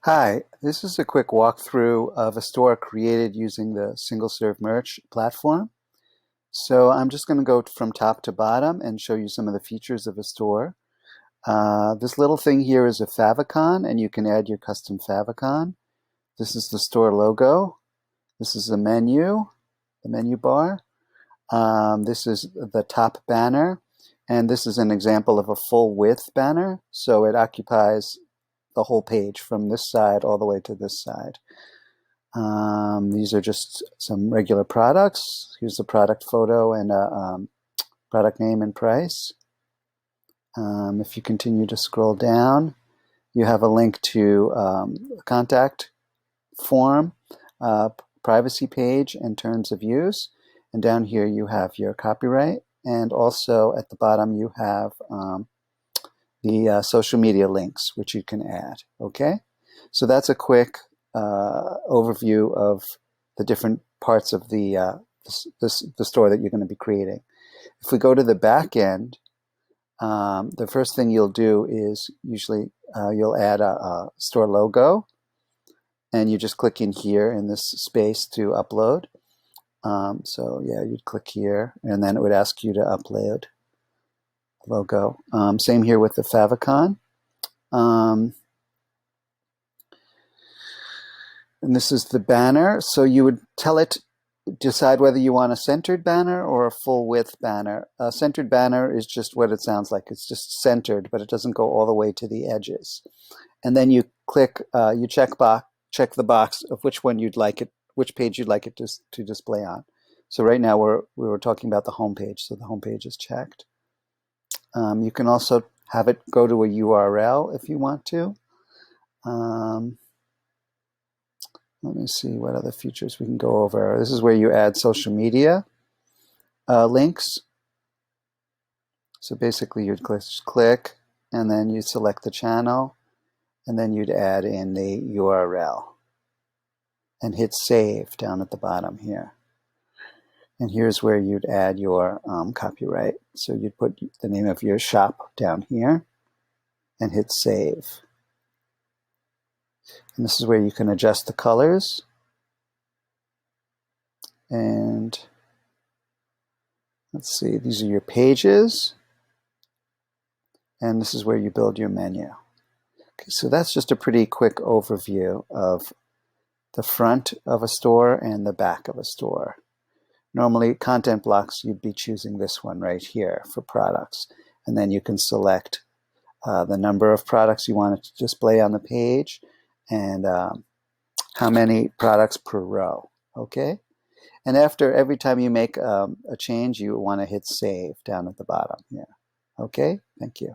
Hi, this is a quick walkthrough of a store created using the single serve merch platform. So I'm just going to go from top to bottom and show you some of the features of a store. This little thing here is a favicon, and you can add your custom favicon. This is the store logo. This is the menu bar. This is the top banner, and this is an example of a full width banner, so it occupies the whole page from this side all the way to this side. These are just some regular products. Here's the product photo and a product name and price. If you continue to scroll down, you have a link to a contact form, privacy page, and terms of use. And down here you have your copyright. And also at the bottom you have the social media links, which you can add. Okay, so that's a quick overview of the different parts of the store that you're going to be creating. If we go to the back end, the first thing you'll do is usually you'll add a store logo, and you just click in here in this space to upload. So yeah, you'd click here, and then it would ask you to upload logo. Same here with the favicon. And this is the banner. So you would tell it, decide whether you want a centered banner or a full width banner. A centered banner is just what it sounds like. It's just centered, but it doesn't go all the way to the edges. And then you click, you check the box of which one you'd like it, which page you'd like it to display on. So right now we were talking about the home page, so the home page is checked. You can also have it go to a URL if you want to. Let me see what other features we can go over. This is where you add social media links. So basically you'd click, and then you select the channel, and then you'd add in the URL and hit save down at the bottom here. And here's where you'd add your copyright. So you'd put the name of your shop down here and hit save. And this is where you can adjust the colors. And let's see, these are your pages. And this is where you build your menu. Okay, so that's just a pretty quick overview of the front of a store and the back of a store. Normally, content blocks, you'd be choosing this one right here for products. And then you can select the number of products you want it to display on the page, and how many products per row. Okay, and after every time you make a change, you want to hit save down at the bottom here. Okay, thank you.